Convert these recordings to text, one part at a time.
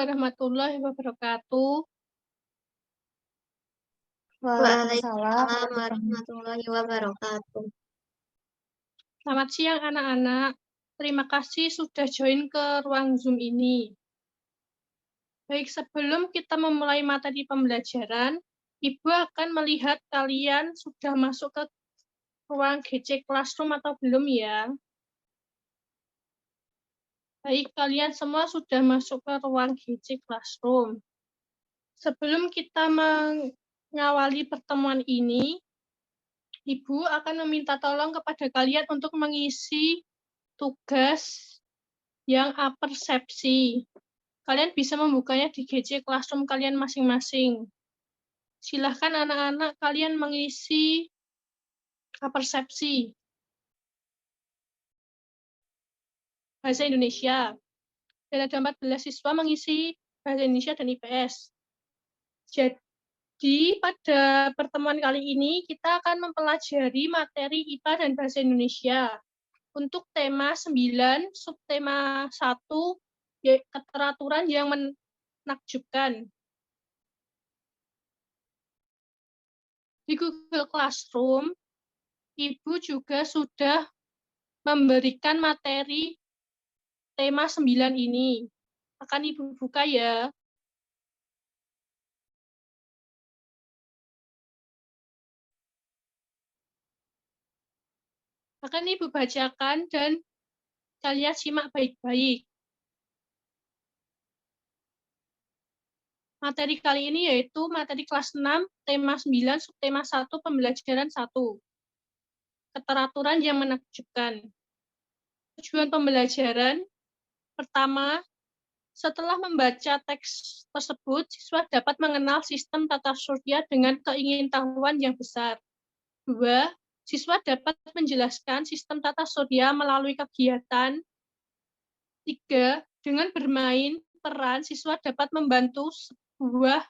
warahmatullahi wabarakatuh. Waalaikumsalam warahmatullahi wabarakatuh. Selamat siang anak-anak. Terima kasih sudah join ke ruang Zoom ini. Baik, sebelum kita memulai materi pembelajaran, Ibu akan melihat kalian sudah masuk ke ruang GC Classroom atau belum ya. Baik, kalian semua sudah masuk ke ruang GC Classroom. Sebelum kita mengawali pertemuan ini, Ibu akan meminta tolong kepada kalian untuk mengisi tugas yang apersepsi. Kalian bisa membukanya di GC Classroom kalian masing-masing. Silahkan anak-anak kalian mengisi apersepsi. Bahasa Indonesia. Dan ada 14 siswa mengisi Bahasa Indonesia dan IPS. Jadi pada pertemuan kali ini kita akan mempelajari materi IPA dan Bahasa Indonesia. Untuk tema 9, subtema 1, keteraturan yang menakjubkan. Di Google Classroom, Ibu juga sudah memberikan materi tema 9 ini. Akan Ibu buka ya. Akan Ibu bacakan dan kalian simak baik-baik. Materi kali ini yaitu materi kelas 6, tema 9, subtema 1, pembelajaran 1. Keteraturan yang menakjubkan. Tujuan pembelajaran, pertama, setelah membaca teks tersebut, siswa dapat mengenal sistem tata surya dengan keingintahuan yang besar. 2. Siswa dapat menjelaskan sistem tata surya melalui kegiatan. 3. Dengan bermain peran, siswa dapat membantu sebuah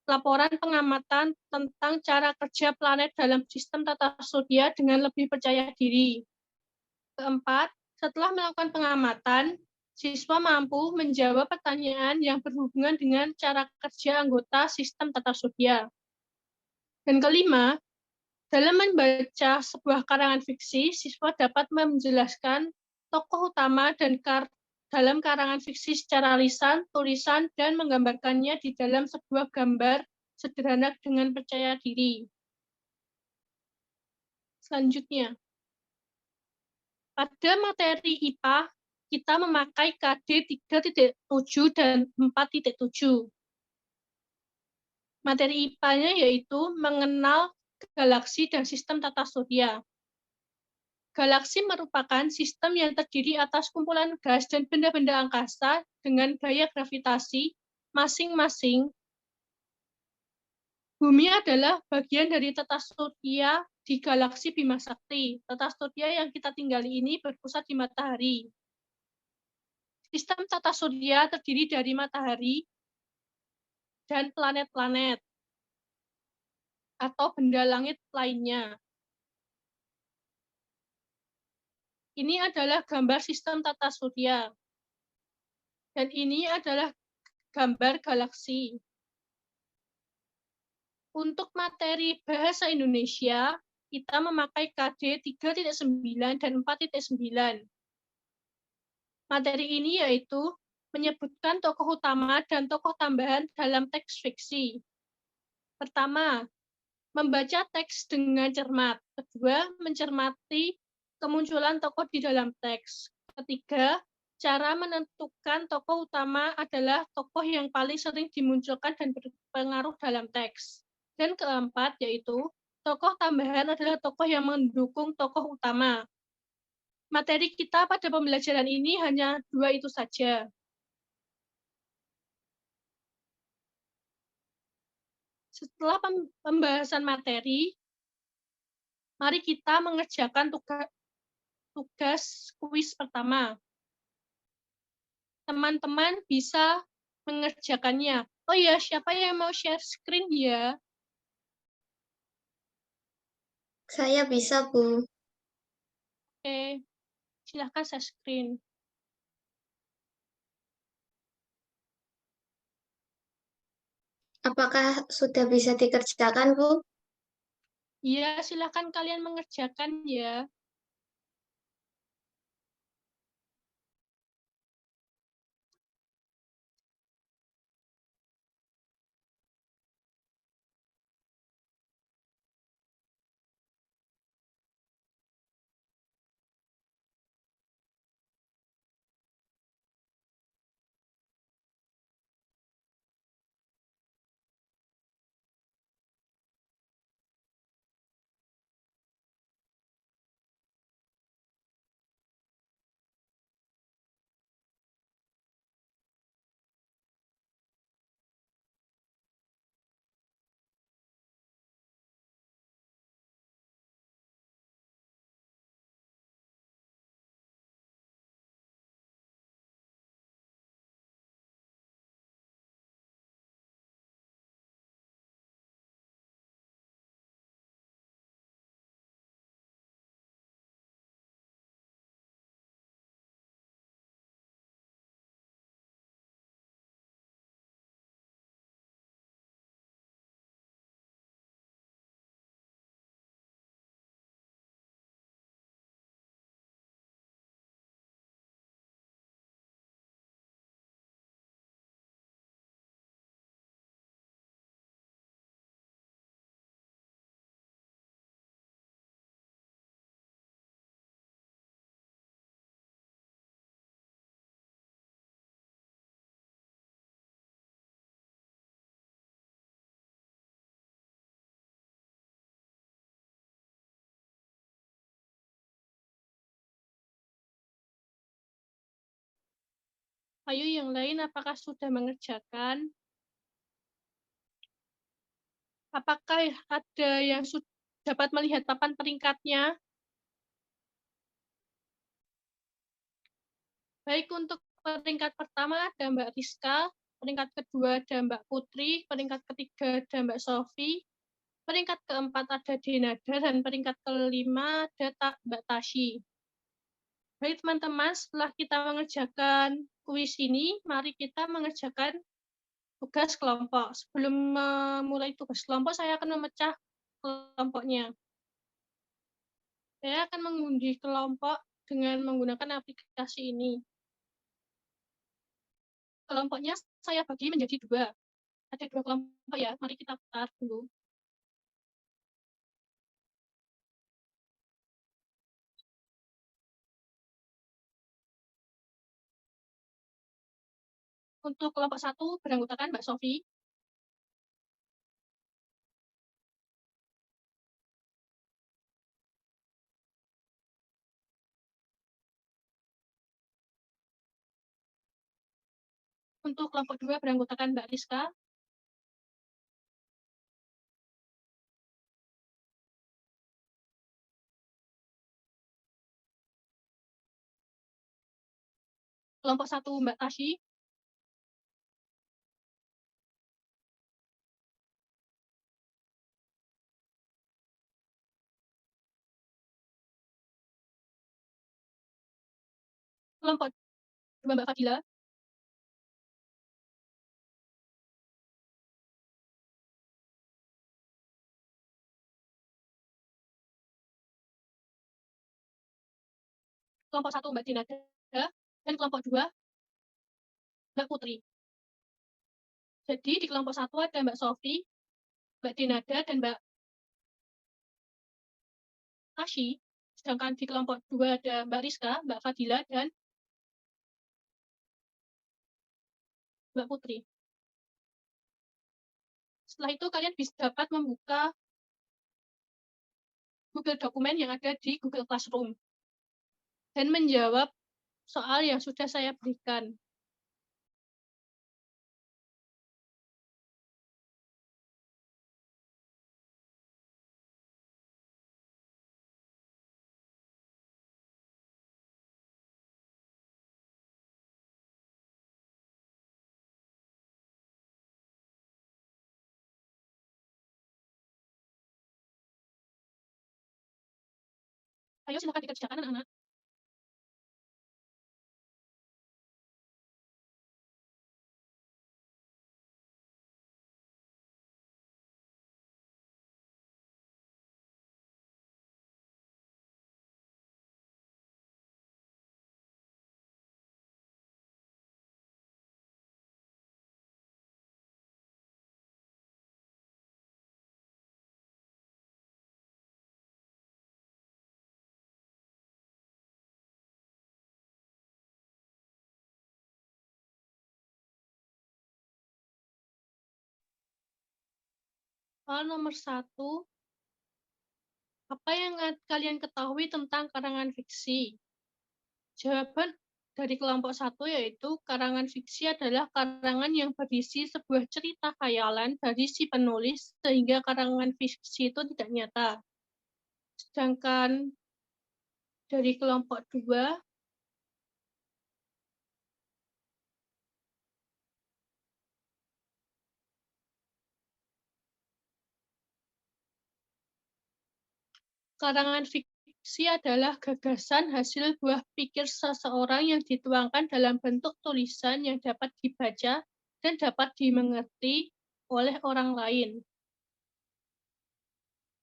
laporan pengamatan tentang cara kerja planet dalam sistem tata surya dengan lebih percaya diri. Keempat, setelah melakukan pengamatan, siswa mampu menjawab pertanyaan yang berhubungan dengan cara kerja anggota sistem tata surya. Dan kelima, dalam membaca sebuah karangan fiksi, siswa dapat menjelaskan tokoh utama dan dalam karangan fiksi secara lisan, tulisan, dan menggambarkannya di dalam sebuah gambar sederhana dengan percaya diri. Selanjutnya, pada materi IPA, kita memakai KD 3.7 dan 4.7. Materi IPA-nya yaitu mengenal galaksi dan sistem tata surya. Galaksi merupakan sistem yang terdiri atas kumpulan gas dan benda-benda angkasa dengan gaya gravitasi masing-masing. Bumi adalah bagian dari tata surya di galaksi Bima Sakti. Tata surya yang kita tinggali ini berpusat di matahari. Sistem tata surya terdiri dari matahari dan planet-planet atau benda langit lainnya. Ini adalah gambar sistem tata surya. Dan ini adalah gambar galaksi. Untuk materi bahasa Indonesia, kita memakai KD 3.9 dan 4.9. Materi ini yaitu menyebutkan tokoh utama dan tokoh tambahan dalam teks fiksi. Pertama, membaca teks dengan cermat. Kedua, mencermati kemunculan tokoh di dalam teks. Ketiga, cara menentukan tokoh utama adalah tokoh yang paling sering dimunculkan dan berpengaruh dalam teks. Dan keempat, yaitu tokoh tambahan adalah tokoh yang mendukung tokoh utama. Materi kita pada pembelajaran ini hanya 2 itu saja. Setelah pembahasan materi, mari kita mengerjakan tugas kuis pertama. Teman-teman bisa mengerjakannya. Oh ya, siapa yang mau share screen ya? Saya bisa, Bu. Oke, silahkan share screen. Apakah sudah bisa dikerjakan, Bu? Iya, silakan kalian mengerjakan ya. Ayo yang lain, apakah sudah mengerjakan? Apakah ada yang dapat melihat papan peringkatnya? Baik, untuk peringkat pertama ada Mbak Rizka, peringkat kedua ada Mbak Putri, peringkat ketiga ada Mbak Sofi, peringkat keempat ada Denada, dan peringkat kelima ada Mbak Tashi. Baik teman-teman, setelah kita mengerjakan kuis ini, mari kita mengerjakan tugas kelompok. Sebelum memulai tugas kelompok, saya akan memecah kelompoknya. Saya akan mengundi kelompok dengan menggunakan aplikasi ini. Kelompoknya saya bagi menjadi dua. Ada dua kelompok ya, mari kita putar dulu. Untuk kelompok satu beranggotakan Mbak Sofi. Untuk kelompok dua beranggotakan Mbak Rizka. Kelompok satu Mbak Tashi. Kelompok dua Mbak Fadila. Kelompok satu Mbak Dinada. Dan kelompok dua Mbak Putri. Jadi di kelompok satu ada Mbak Sofi, Mbak Dinada, dan Mbak Tashi. Sedangkan di kelompok dua ada Mbak Rizka, Mbak Fadila, dan Mbak Putri. Setelah itu kalian bisa dapat membuka Google dokumen yang ada di Google Classroom dan menjawab soal yang sudah saya berikan. Ayo silakan dikerjakan anak-anak. Soal nomor 1, apa yang kalian ketahui tentang karangan fiksi? Jawaban dari kelompok 1 yaitu karangan fiksi adalah karangan yang berisi sebuah cerita khayalan dari si penulis sehingga karangan fiksi itu tidak nyata. Sedangkan dari kelompok 2, karangan fiksi adalah gagasan hasil buah pikir seseorang yang dituangkan dalam bentuk tulisan yang dapat dibaca dan dapat dimengerti oleh orang lain.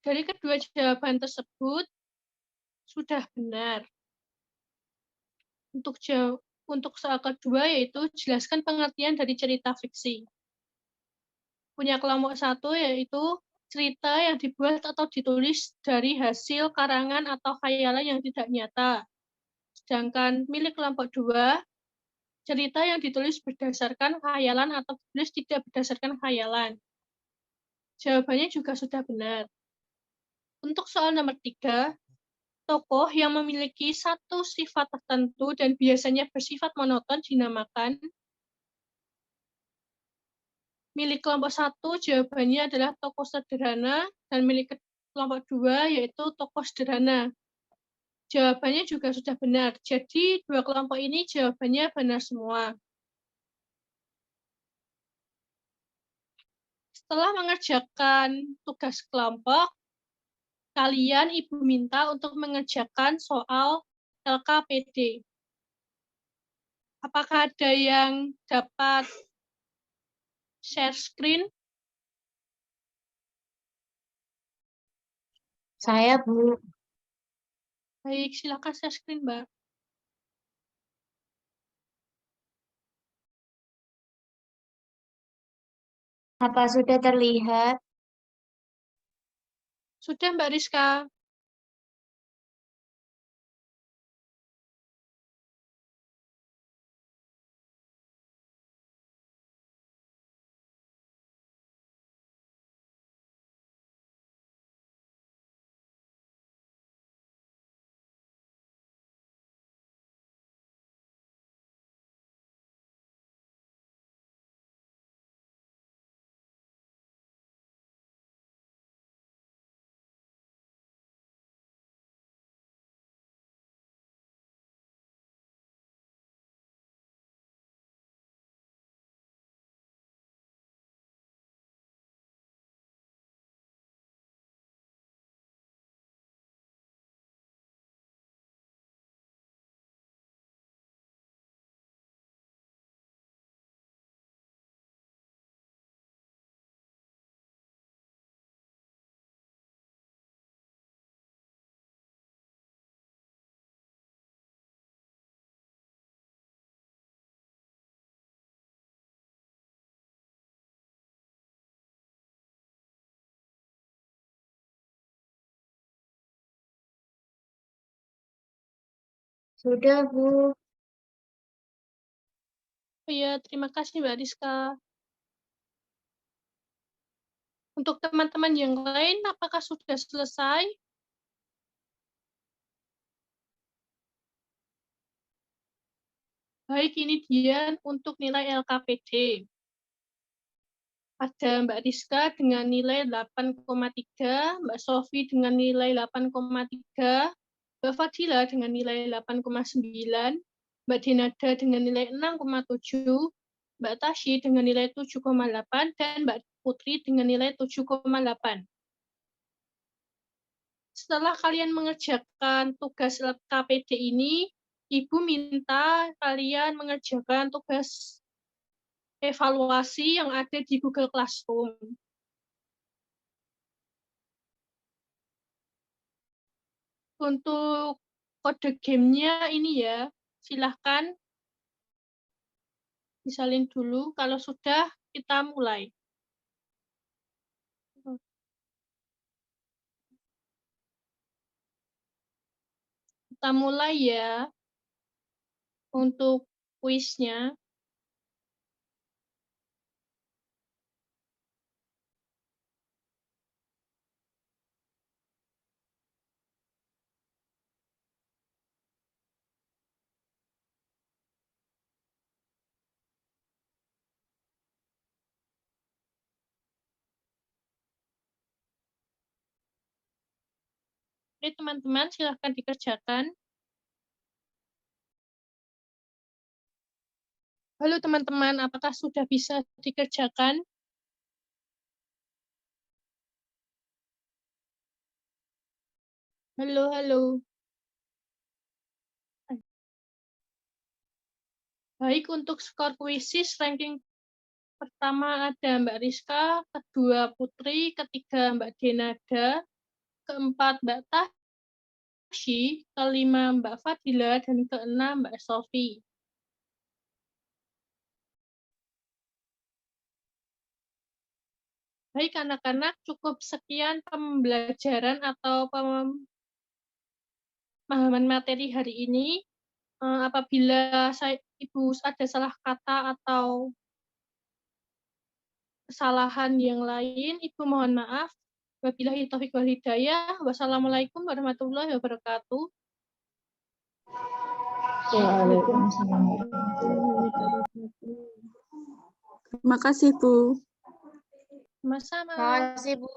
Dari kedua jawaban tersebut sudah benar. Untuk soal kedua yaitu jelaskan pengertian dari cerita fiksi. Punya kelompok 1 yaitu cerita yang dibuat atau ditulis dari hasil karangan atau khayalan yang tidak nyata. Sedangkan milik kelompok 2, cerita yang ditulis berdasarkan khayalan atau ditulis tidak berdasarkan khayalan. Jawabannya juga sudah benar. Untuk soal nomor 3, tokoh yang memiliki satu sifat tertentu dan biasanya bersifat monoton dinamakan. Milik kelompok 1 jawabannya adalah tokoh sederhana dan milik kelompok 2 yaitu tokoh sederhana. Jawabannya juga sudah benar. Jadi dua kelompok ini jawabannya benar semua. Setelah mengerjakan tugas kelompok, kalian Ibu minta untuk mengerjakan soal LKPD. Apakah ada yang dapat share screen? Saya, Bu. Baik, silakan share screen, Mbak. Apa sudah terlihat? Sudah, Mbak Rizka. Sudah, Bu. Iya, terima kasih Mbak Rizka. Untuk teman-teman yang lain, apakah sudah selesai? Baik, ini dia untuk nilai LKPD. Ada Mbak Rizka dengan nilai 8,3, Mbak Sofi dengan nilai 8,3, Mbak Fadila dengan nilai 8,9, Mbak Dinada dengan nilai 6,7, Mbak Tasyi dengan nilai 7,8, dan Mbak Putri dengan nilai 7,8. Setelah kalian mengerjakan tugas KPD ini, Ibu minta kalian mengerjakan tugas evaluasi yang ada di Google Classroom. Untuk kode gamenya ini ya, silahkan disalin dulu. Kalau sudah, kita mulai. Kita mulai ya untuk kuisnya. Oke, teman-teman, silakan dikerjakan. Halo, teman-teman, apakah sudah bisa dikerjakan? Halo, halo. Baik, untuk skor kuisis ranking pertama ada Mbak Rizka, kedua Putri, ketiga Mbak Denada, keempat Mbak Tasyi, kelima Mbak Fadila, dan keenam Mbak Sofi. Baik, anak-anak, cukup sekian pembelajaran atau pemahaman materi hari ini. Apabila Ibu ada salah kata atau kesalahan yang lain, Ibu mohon maaf. Wabillahi taufiq wal hidayah. Wassalamualaikum warahmatullahi wabarakatuh. Waalaikumsalam. Terima kasih, Bu. Sama-sama. Terima kasih, Bu.